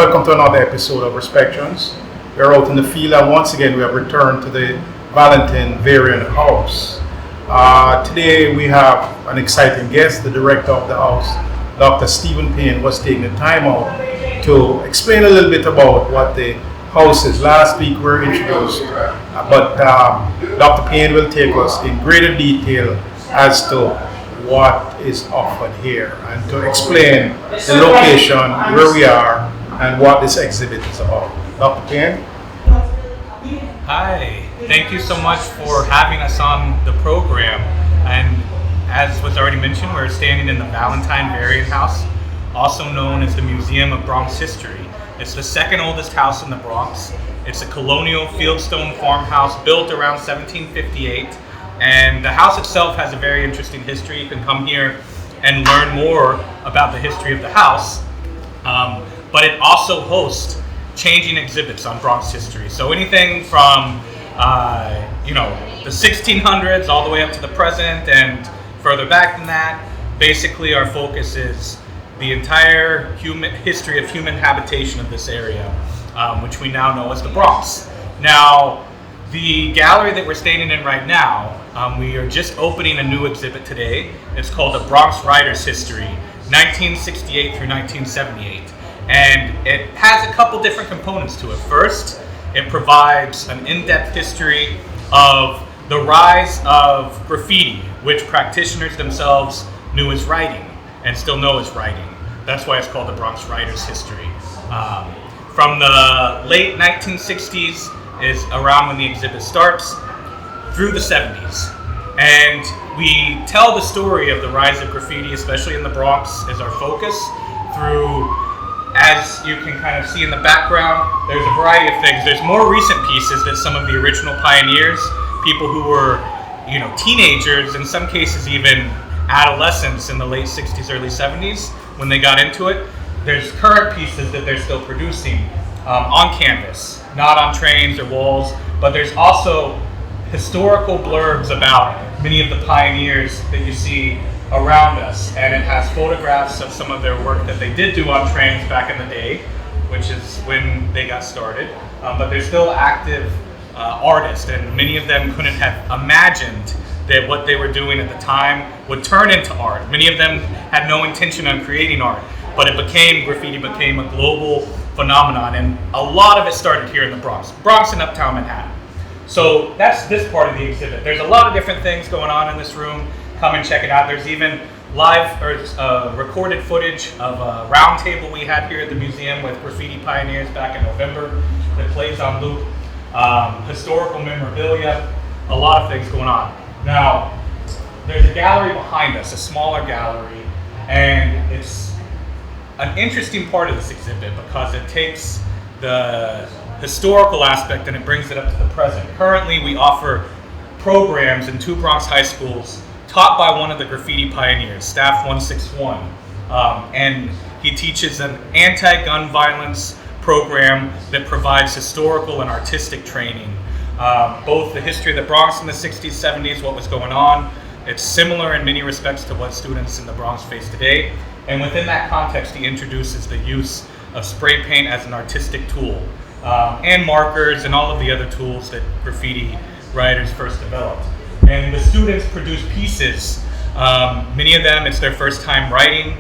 welcome to another episode of Respections. We're out in the field, and once again we have returned to the Valentine-Varian House. Today we have an exciting guest. The director of the house, Dr. Stephen Payne, was taking the time out to explain a little bit about what the house is. Last week we were introduced, but Dr. Payne will take us in greater detail as to what is offered here and to explain the location, where we are, and what this exhibit is about. Dr. Payne? Hi, thank you so much for having us on the program. And as was already mentioned, we're standing in the Valentine-Varian House, also known as the Museum of Bronx History. It's the second oldest house in the Bronx. It's a colonial fieldstone farmhouse built around 1758. And the house itself has a very interesting history. You can come here and learn more about the history of the house. But it also hosts changing exhibits on Bronx history. So anything from the 1600s all the way up to the present and further back than that. Basically, our focus is the entire history of human habitation of this area, which we now know as the Bronx. Now, the gallery that we're standing in right now, we are just opening a new exhibit today. It's called the Bronx Writers History, 1968 through 1978. And it has a couple different components to it. First, it provides an in-depth history of the rise of graffiti, which practitioners themselves knew as writing and still know as writing. That's why it's called the Bronx Writers History. From the late 1960s, is around when the exhibit starts, through the 70s. And we tell the story of the rise of graffiti, especially in the Bronx, as our focus through, as you can kind of see in the background, there's a variety of things. There's more recent pieces that some of the original pioneers, people who were, teenagers, in some cases even adolescents in the late 60s, early 70s, when they got into it. There's current pieces that they're still producing on canvas, not on trains or walls, but there's also historical blurbs about many of the pioneers that you see around us, and it has photographs of some of their work that they did do on trains back in the day, which is when they got started, but they're still active artists, and many of them couldn't have imagined that what they were doing at the time would turn into art. Many of them had no intention on creating art, but graffiti became a global phenomenon, and a lot of it started here in the Bronx and Uptown Manhattan. So that's this part of the exhibit. There's a lot of different things going on in this room. Come and check it out. There's even live or recorded footage of a round table we had here at the museum with graffiti pioneers back in November that plays on loop. Historical memorabilia, a lot of things going on. Now, there's a gallery behind us, a smaller gallery, and it's an interesting part of this exhibit because it takes the historical aspect and it brings it up to the present. Currently, we offer programs in two Bronx high schools taught by one of the graffiti pioneers, Staff 161. And he teaches an anti-gun violence program that provides historical and artistic training. Both the history of the Bronx in the 60s, 70s, what was going on. It's similar in many respects to what students in the Bronx face today. And within that context, he introduces the use of spray paint as an artistic tool, and markers and all of the other tools that graffiti writers first developed. And the students produce pieces. Many of them, it's their first time writing,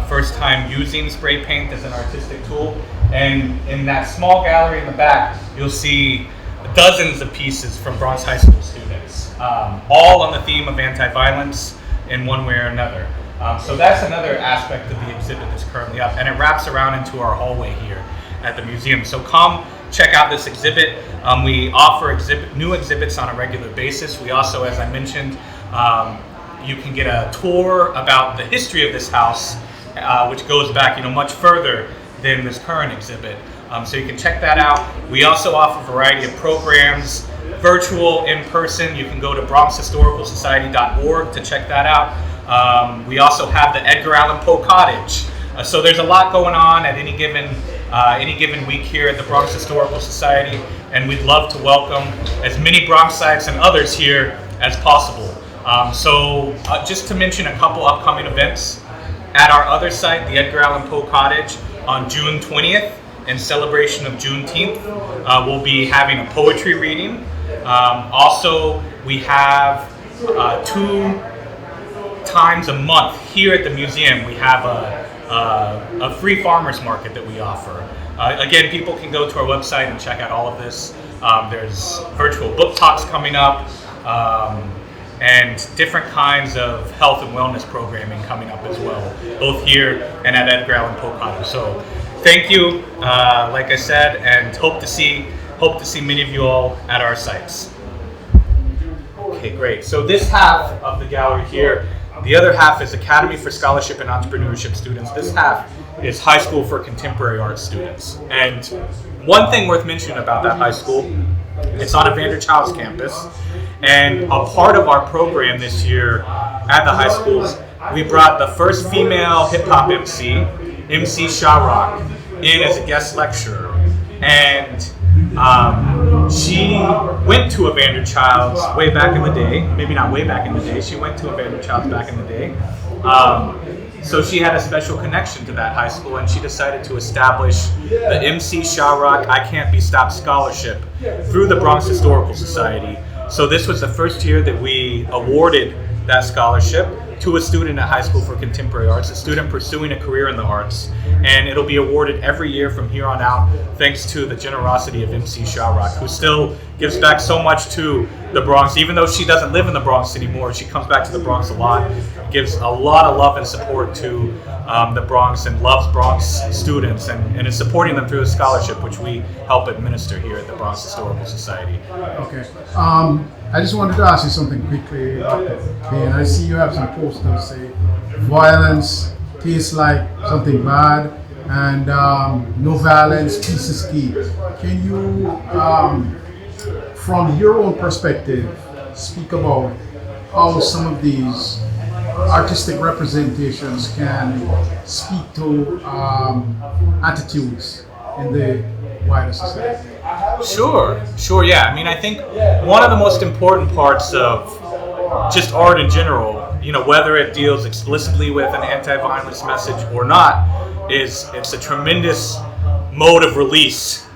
first time using spray paint as an artistic tool. And in that small gallery in the back, you'll see dozens of pieces from Bronx High School students, all on the theme of anti-violence in one way or another. So that's another aspect of the exhibit that's currently up, and it wraps around into our hallway here at the museum. So come check out this exhibit. We offer new exhibits on a regular basis. We also, as I mentioned, you can get a tour about the history of this house, which goes back much further than this current exhibit. So you can check that out. We also offer a variety of programs, virtual, in person. You can go to BronxHistoricalSociety.org to check that out. We also have the Edgar Allan Poe Cottage. So there's a lot going on at any given week here at the Bronx Historical Society, and we'd love to welcome as many Bronxites and others here as possible. Just to mention a couple upcoming events, at our other site, the Edgar Allan Poe Cottage, on June 20th, in celebration of Juneteenth, we'll be having a poetry reading. Also, we have 2 times a month here at the museum, we have a free farmers market that we offer. Again, people can go to our website and check out all of this. There's virtual book talks coming up, and different kinds of health and wellness programming coming up as well, both here and at Edgar Allan Poe College. So thank you, like I said, and hope to see many of you all at our sites. Okay, great. So this half of the gallery here, the other half is Academy for Scholarship and Entrepreneurship students. This half is High School for Contemporary Art students. And one thing worth mentioning about that high school, it's on a Vanderchild's campus. And a part of our program this year at the high schools, we brought the first female hip-hop MC Shawrock, in as a guest lecturer. And she went to a Vanderchild's way back in the day. Maybe not way back in the day. She went to a Vanderchild's back in the day. So she had a special connection to that high school, and she decided to establish the MC Shawrock I Can't Be Stopped Scholarship through the Bronx Historical Society. So this was the first year that we awarded that scholarship to a student at High School for Contemporary Arts, a student pursuing a career in the arts. And it'll be awarded every year from here on out, thanks to the generosity of MC Shawrock, who still gives back so much to the Bronx. Even though she doesn't live in the Bronx anymore, she comes back to the Bronx a lot, gives a lot of love and support to the Bronx, and loves Bronx students, and is supporting them through a scholarship, which we help administer here at the Bronx Historical Society. Okay. I just wanted to ask you something quickly, Dr. Payne. I see you have some posters say violence tastes like something bad, and no violence, peace is key. Can you, from your own perspective, speak about how some of these artistic representations can speak to attitudes in the wider society? Sure, yeah. I mean, I think one of the most important parts of just art in general, whether it deals explicitly with an anti-violence message or not, is it's a tremendous mode of release,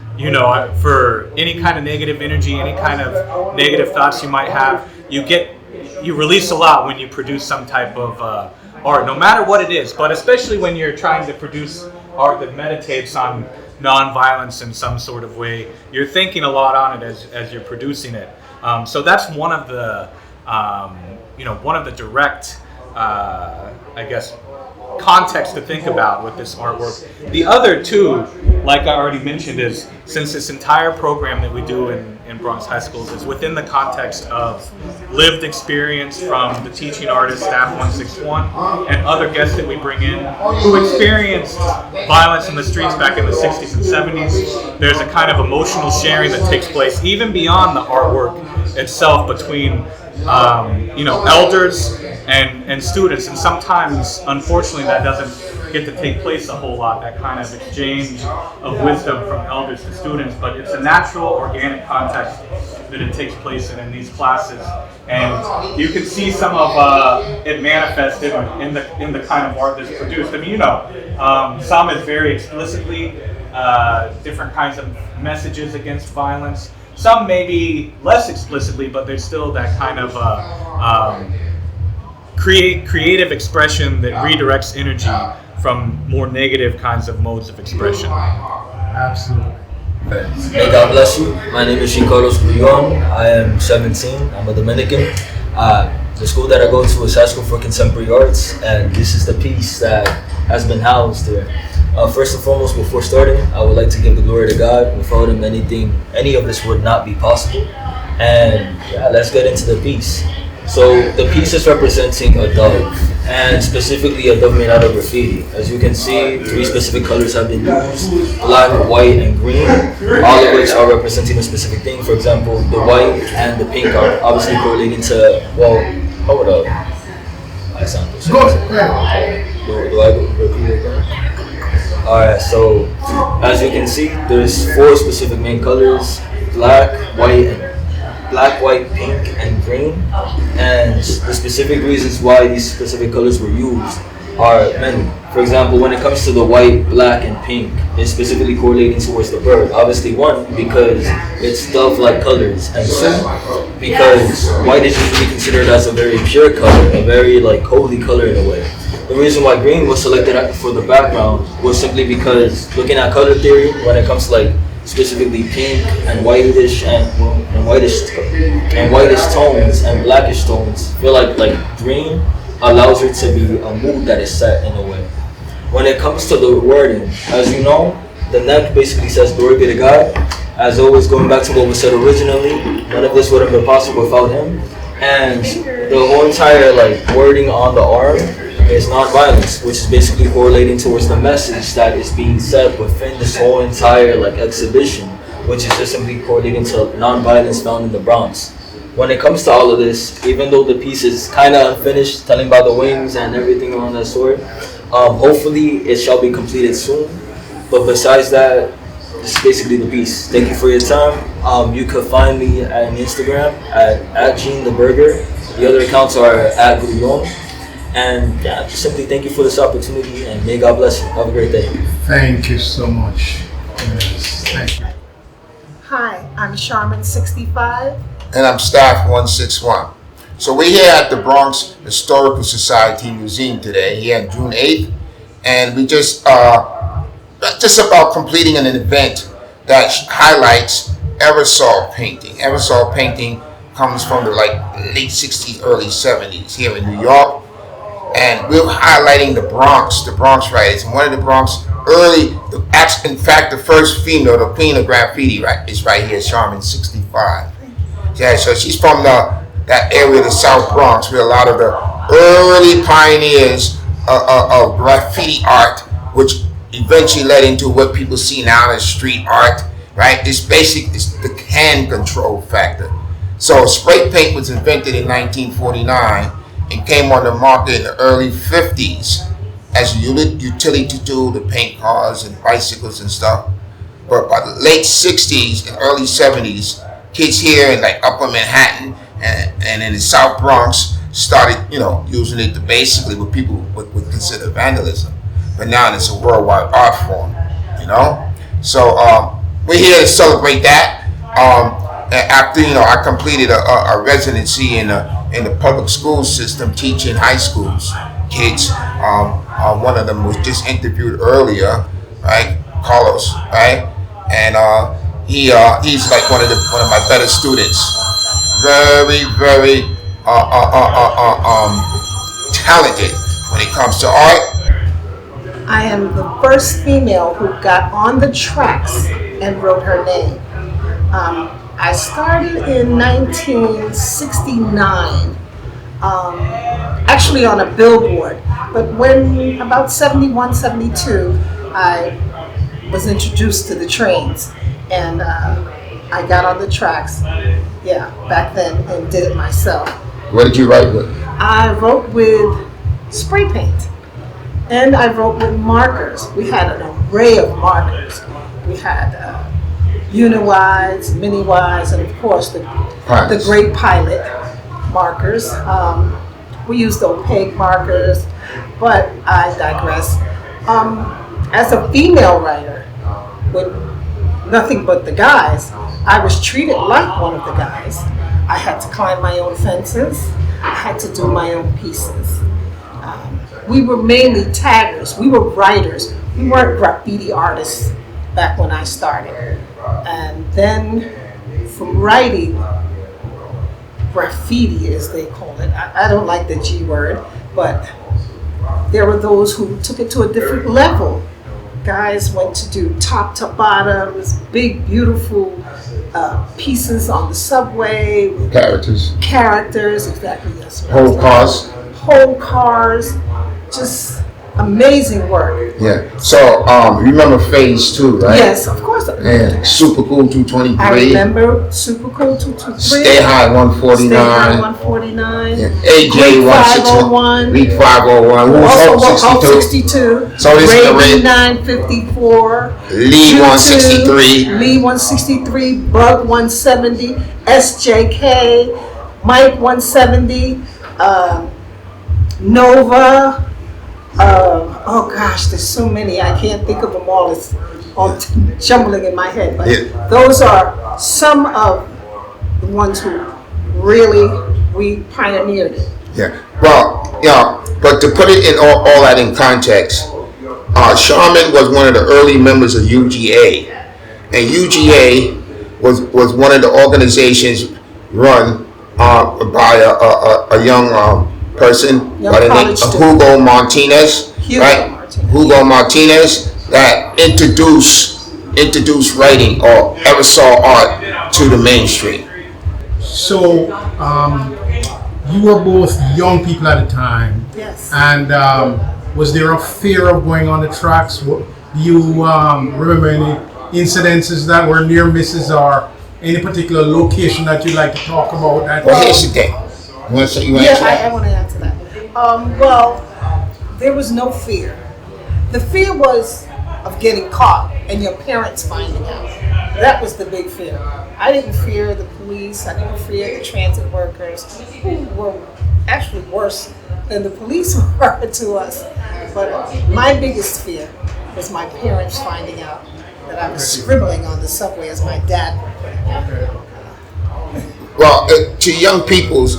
for any kind of negative energy, any kind of negative thoughts you might have. You release a lot when you produce some type of art, no matter what it is, but especially when you're trying to produce art that meditates on non-violence in some sort of way. You're thinking a lot on it as you're producing it. So that's one of the direct, context to think about with this artwork. The other two, like I already mentioned, is since this entire program that we do in Bronx high schools is within the context of lived experience from the teaching artist, Staff 161, and other guests that we bring in who experienced violence in the streets back in the 60s and 70s. There's a kind of emotional sharing that takes place even beyond the artwork itself between elders and students, and sometimes, unfortunately, that doesn't get to take place a whole lot, that kind of exchange of wisdom from elders to students, but it's a natural, organic context that it takes place in these classes, and you can see some of it manifested in the kind of art that's produced. I mean, some is very explicitly different kinds of messages against violence. Some maybe less explicitly, but there's still that kind of creative expression that redirects energy from more negative kinds of modes of expression. Absolutely. May God bless you. My name is Carlos Guillon. I am 17. I'm a Dominican. The school that I go to is High School for Contemporary Arts, and this is the piece that has been housed there. First and foremost, before starting, I would like to give the glory to God. Without Him, any of this would not be possible. And yeah, let's get into the piece. So the piece is representing a dove, and specifically a dove made out of graffiti. As you can see, 3 specific colors have been used: black, white, and green, all of which are representing a specific thing. For example, the white and the pink are obviously correlating to, hold up. Alessandro. Do I repeat it again? Alright, so as you can see, there's 4 specific main colors: black, white, pink, and green. And the specific reasons why these specific colors were used are many. For example, when it comes to the white, black, and pink, it's specifically correlating towards the bird. Obviously, one, because it's dove-like colors, and two, because white is usually considered as a very pure color, a very like holy color in a way. The reason why green was selected for the background was simply because looking at color theory, when it comes to like specifically pink and whitish tones and blackish tones, I feel like green allows it to be a mood that is set in a way. When it comes to the wording, as you know, the neck basically says glory be to God. As always, going back to what was said originally, none of this would have been possible without him. And the whole entire like wording on the arm is non-violence, which is basically correlating towards the message that is being said within this whole entire like exhibition, which is just simply correlating to non-violence found in the Bronx. When it comes to all of this, even though the piece is kind of unfinished, telling by the wings and everything around that sort, hopefully it shall be completed soon. But besides that, this is basically the piece. Thank you for your time. You can find me on Instagram at Gene the Burger. The other accounts are at Guillaume. And yeah, just simply thank you for this opportunity, and may God bless you. Have a great day. Thank you so much. Yes, thank you. Hi, I'm Charmin 65. And I'm Staff 161. So we're here at the Bronx Historical Society Museum today, here on June 8th, and we just about completing an event that highlights aerosol painting. Aerosol painting comes from the late 60s, early 70s here in New York, and we're highlighting the Bronx Writers. And one of the Bronx in fact, the first female, the queen of graffiti, is right here, Charmin 65. Yeah, so she's from that area of the South Bronx, where a lot of the early pioneers of graffiti art, which eventually led into what people see now as street art, right? It's the hand control factor. So spray paint was invented in 1949 and came on the market in the early 50s as a utility tool to paint cars and bicycles and stuff. But by the late 60s and early 70s, kids here in Upper Manhattan and in the South Bronx started, using it to basically what people would consider vandalism. But now it's a worldwide art form, So we're here to celebrate that. After I completed a residency in the public school system, teaching high schools kids. One of them was just interviewed earlier, right? Carlos, right? And he's like one of my better students. Very, very talented when it comes to art. I am the first female who got on the tracks and wrote her name. I started in 1969, actually on a billboard, but when about 71, 72, I was introduced to the trains, and I got on the tracks, back then, and did it myself. What did you write with? I wrote with spray paint, and I wrote with markers. We had an array of markers. We had uni-wides, mini-wides, and of course the great pilot markers. We used opaque markers, but I digress. As a female writer, with nothing but the guys, I was treated like one of the guys. I had to climb my own fences. I had to do my own pieces. We were mainly taggers. We were writers. We weren't graffiti artists back when I started. And then from writing, graffiti as they call it, I don't like the G word, but there were those who took it to a different level. Guys went to do top to bottoms, big, beautiful pieces on the subway. Characters, exactly. Yes. Whole cars, just amazing work. Yeah. So you remember Phase 2, right? Yes, of course. Yeah. Super Cool 223. I remember Super Cool 223. Stay High 149. Stay High 149. Yeah. AJ 161. League 501. Who was Hope 62. So this is the red. 954. Lee 163. Lee 163. Bug 170. SJK. Mike 170. Nova. Oh gosh, there's so many. I can't think of them all. It's all jumbling in my head. But those are some of the ones who really we pioneered it. Yeah. Well, yeah. But to put it in all that in context, Charmin was one of the early members of UGA, and UGA was one of the organizations run by a young person by the name of Hugo Martinez, Hugo Martinez, that introduced writing or aerosol art to the mainstream. So, you were both young people at the time. Yes. And was there a fear of going on the tracks? Do you remember any incidences that were near misses or any particular location that you'd like to talk about? Well, here's the thing. I want to answer that. Well, there was no fear. The fear was of getting caught and your parents finding out. That was the big fear. I didn't fear the police. I didn't fear the transit workers, who were actually worse than the police were to us. But my biggest fear was my parents finding out that I was scribbling on the subway as my dad would put it. Well, to young people's,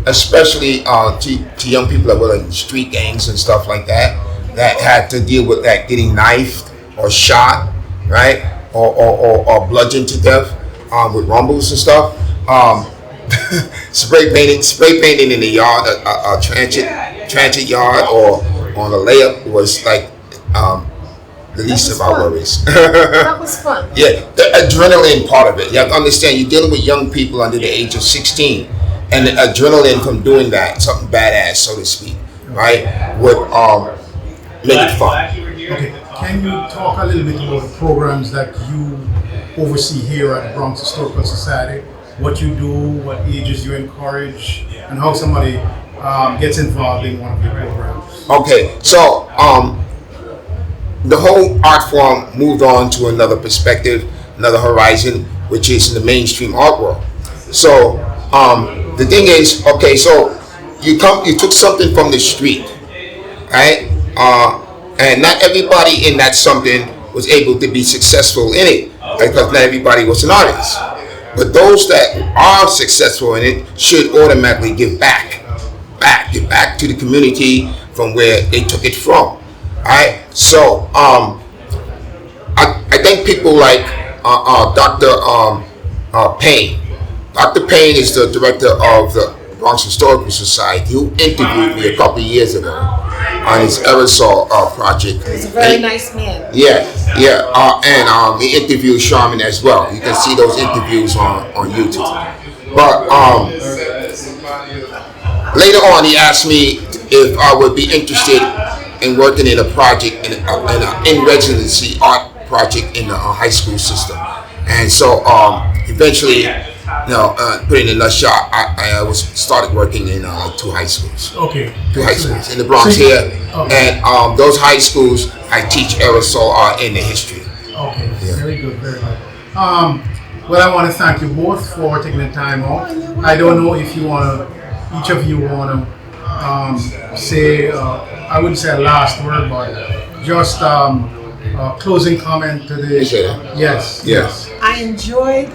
especially to young people that were in street gangs and stuff like that had to deal with that getting knifed or shot, right, or bludgeoned to death with rumbles and stuff. Spray painting in the yard, a transit yard, or on a layup was like the least of our worries. That was fun. Yeah, the adrenaline part of it. You have to understand, you're dealing with young people under the age of 16, and the adrenaline from doing that, something badass, so to speak, right, would make it fun. Okay, can you talk a little bit about the programs that you oversee here at the Bronx Historical Society? What you do, what ages you encourage, and how somebody gets involved in one of your programs? Okay, so the whole art form moved on to another perspective, another horizon, which is in the mainstream art world. So the thing is, okay, so you took something from the street, right? And not everybody in that something was able to be successful in it, because not everybody was an artist. But those that are successful in it should automatically give back to the community from where they took it from. Alright, so I think people like Dr. Payne. Dr. Payne is the director of the Bronx Historical Society, who interviewed me a couple of years ago on his aerosol project. He's a very nice man. Yeah, and he interviewed Charmin as well. You can see those interviews on YouTube. But later on, he asked me if I would be interested in working in a project, in residency art project in the high school system. And so eventually, put it in a nutshell, I started working in 2 high schools. Okay. 2 high schools in the Bronx here. Okay. And those high schools, I teach aerosol art in the history. Okay, yeah. Very good, very good. Well, I want to thank you both for taking the time out. I don't know if you want to, each of you want to say, I wouldn't say a last word, but just a closing comment to the... Yes. I enjoyed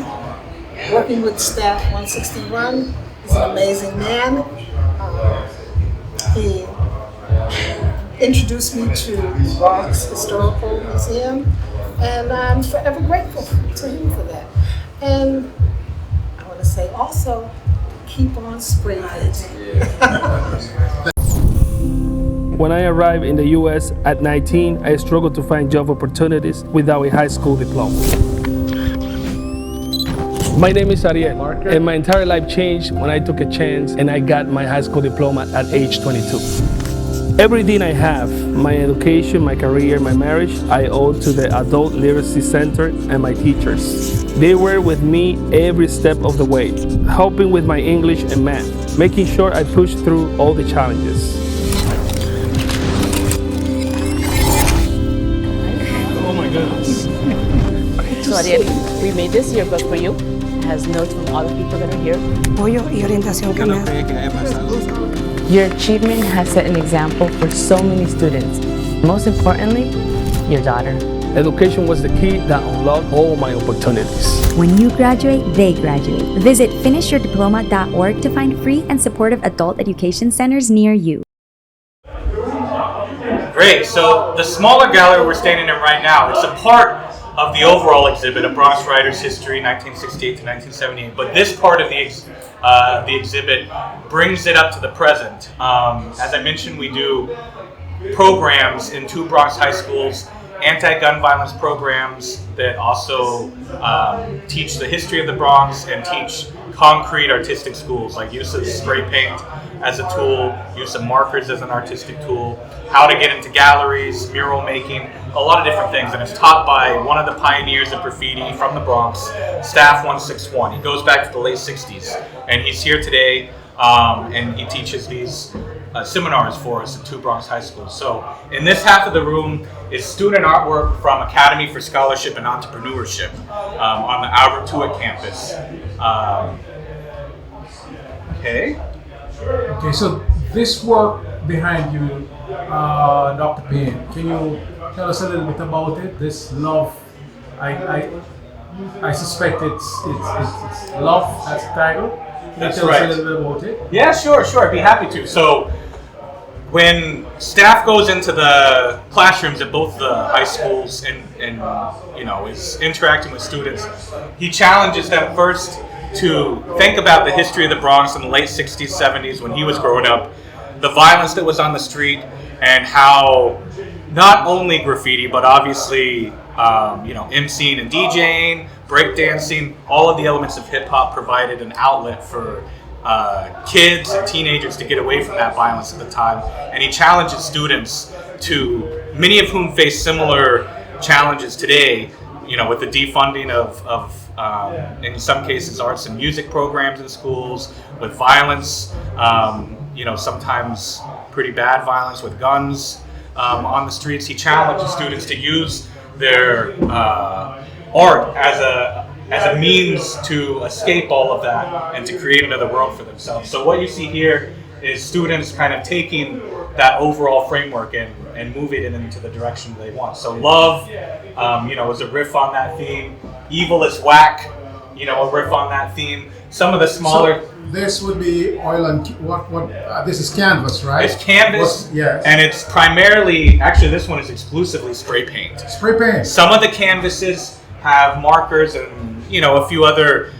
working with staff 161. He's an amazing man. He introduced me to the Bronx Historical Museum, and I'm forever grateful to him for that. And I want to say also, keep on spray painting. When I arrived in the U.S. at 19, I struggled to find job opportunities without a high school diploma. My name is Ariel, and my entire life changed when I took a chance and I got my high school diploma at age 22. Everything I have, my education, my career, my marriage, I owe to the Adult Literacy Center and my teachers. They were with me every step of the way, helping with my English and math, making sure I pushed through all the challenges. Oh my goodness. So Ariel, we made this yearbook for you. It has notes from all the people that are here. Your achievement has set an example for so many students. Most importantly, your daughter. Education was the key that unlocked all my opportunities. When you graduate, they graduate. Visit finishyourdiploma.org to find free and supportive adult education centers near you. Great. So the smaller gallery we're standing in right now is a part of the overall exhibit of Bronx Writers History, 1968 to 1978. But this part of the exhibit brings it up to the present. As I mentioned, we do programs in 2 Bronx high schools, anti-gun violence programs that also teach the history of the Bronx and teach concrete artistic schools, like use of spray paint as a tool, use of markers as an artistic tool, how to get into galleries, mural making, a lot of different things. And it's taught by one of the pioneers of graffiti from the Bronx, Staff 161. He goes back to the late 60s, and he's here today, and he teaches these seminars for us in 2 Bronx high schools. So in this half of the room is student artwork from Academy for Scholarship and Entrepreneurship on the Albert Tuitt campus. Okay, so this work behind you, Dr. Payne, can you tell us a little bit about it? This love, I suspect it's love as the title. Can you tell us a little bit about it? Yeah, sure, I'd be happy to. So when staff goes into the classrooms at both the high schools and is interacting with students, he challenges them first to think about the history of the Bronx in the late 60s, 70s when he was growing up, the violence that was on the street, and how not only graffiti, but obviously, MCing and DJing, breakdancing, all of the elements of hip hop provided an outlet for kids and teenagers to get away from that violence at the time. And he challenges students to, many of whom face similar challenges today, with the defunding of in some cases, arts and music programs in schools, with violence, sometimes pretty bad violence with guns on the streets. He challenges students to use their art as a means to escape all of that and to create another world for themselves. So what you see here is students kind of taking that overall framework and moving it into the direction they want. So love, is a riff on that theme. Evil is whack, a riff on that theme. Some of the smaller... So this would be oil and... this is canvas, right? It's canvas, yes. And it's primarily... Actually, this one is exclusively spray paint. Spray paint. Some of the canvases have markers and, a few other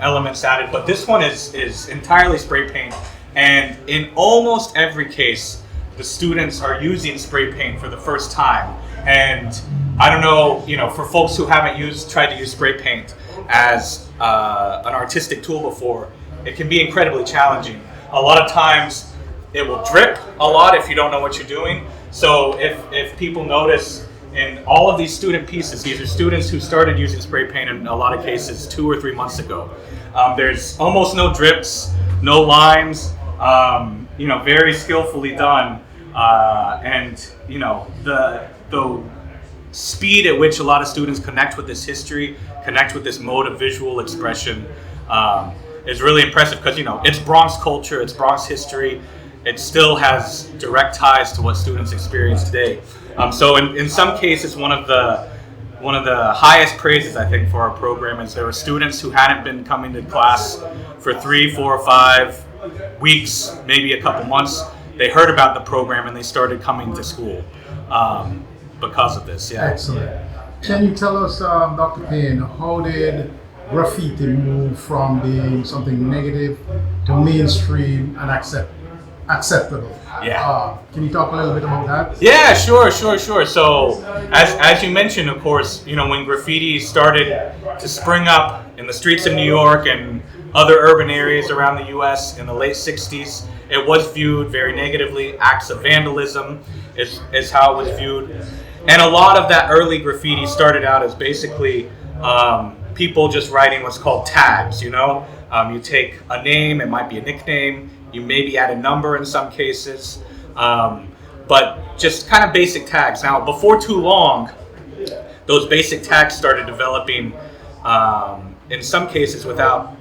elements added, but this one is entirely spray paint. And in almost every case, the students are using spray paint for the first time. And I don't know, for folks who haven't tried to use spray paint as an artistic tool before, it can be incredibly challenging. A lot of times it will drip a lot if you don't know what you're doing. So if people notice in all of these student pieces, these are students who started using spray paint in a lot of cases 2 or 3 months ago. There's almost no drips, no lines, very skillfully done. And the speed at which a lot of students connect with this history, connect with this mode of visual expression is really impressive because, it's Bronx culture, it's Bronx history. It still has direct ties to what students experience today. So in some cases, one of the highest praises, I think, for our program is there were students who hadn't been coming to class for 3, 4, 5 weeks, maybe a couple months. They heard about the program and they started coming to school because of this. Yeah. Excellent. Can you tell us, Dr. Payne, how did graffiti move from being something negative to mainstream and acceptable? Yeah. Can you talk a little bit about that? Yeah, sure. So, as you mentioned, of course, when graffiti started to spring up in the streets of New York and other urban areas around the U.S. in the late 60s, it was viewed very negatively. Acts of vandalism is how it was viewed. And a lot of that early graffiti started out as basically people just writing what's called tags, you take a name, it might be a nickname, you maybe add a number in some cases, but just kind of basic tags. Now, before too long, those basic tags started developing, in some cases without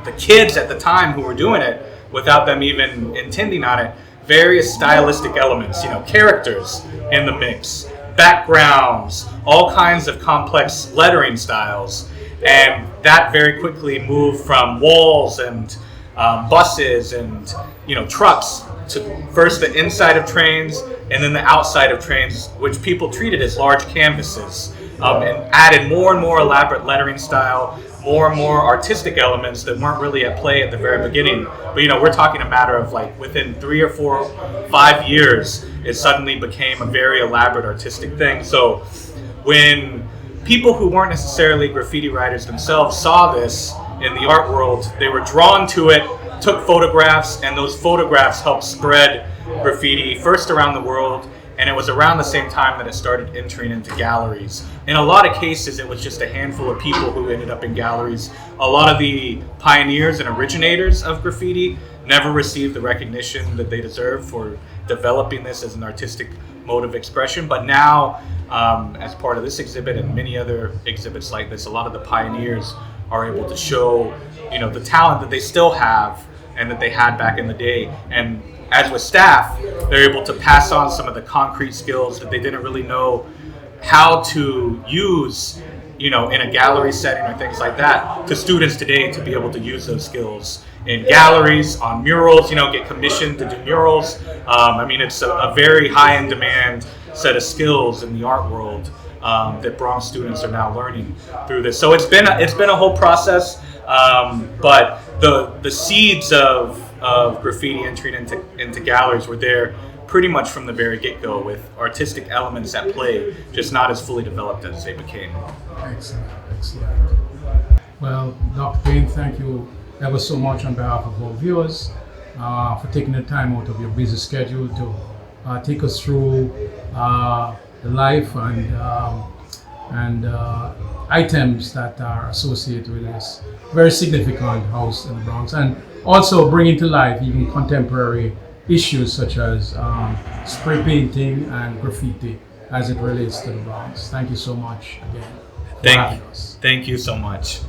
the kids at the time who were doing it, without them even intending on it, various stylistic elements, characters in the mix, backgrounds, all kinds of complex lettering styles. And that very quickly moved from walls and buses and trucks to first the inside of trains and then the outside of trains, which people treated as large canvases, and added more and more elaborate lettering style, more and more artistic elements that weren't really at play at the very beginning. But we're talking a matter of like within 3 or 4, 5 years, it suddenly became a very elaborate artistic thing. So when people who weren't necessarily graffiti writers themselves saw this in the art world, they were drawn to it, took photographs, and those photographs helped spread graffiti first around the world, and it was around the same time that it started entering into galleries. In a lot of cases, it was just a handful of people who ended up in galleries. A lot of the pioneers and originators of graffiti never received the recognition that they deserve for developing this as an artistic mode of expression. But now, as part of this exhibit and many other exhibits like this, a lot of the pioneers are able to show, the talent that they still have and that they had back in the day. And as with staff, they're able to pass on some of the concrete skills that they didn't really know how to use, in a gallery setting or things like that, to students today to be able to use those skills in galleries, on murals, get commissioned to do murals. It's a very high in demand set of skills in the art world that Bronx students are now learning through this. So it's been a whole process, but the seeds of graffiti entering into galleries were there pretty much from the very get-go, with artistic elements at play, just not as fully developed as they became. Excellent. Well, Dr. Payne, thank you ever so much on behalf of our viewers for taking the time out of your busy schedule to take us through the life and items that are associated with this very significant house in the Bronx, and also bringing to life even contemporary issues such as spray painting and graffiti as it relates to the Bronx. Thank you so much again. Thank you so much.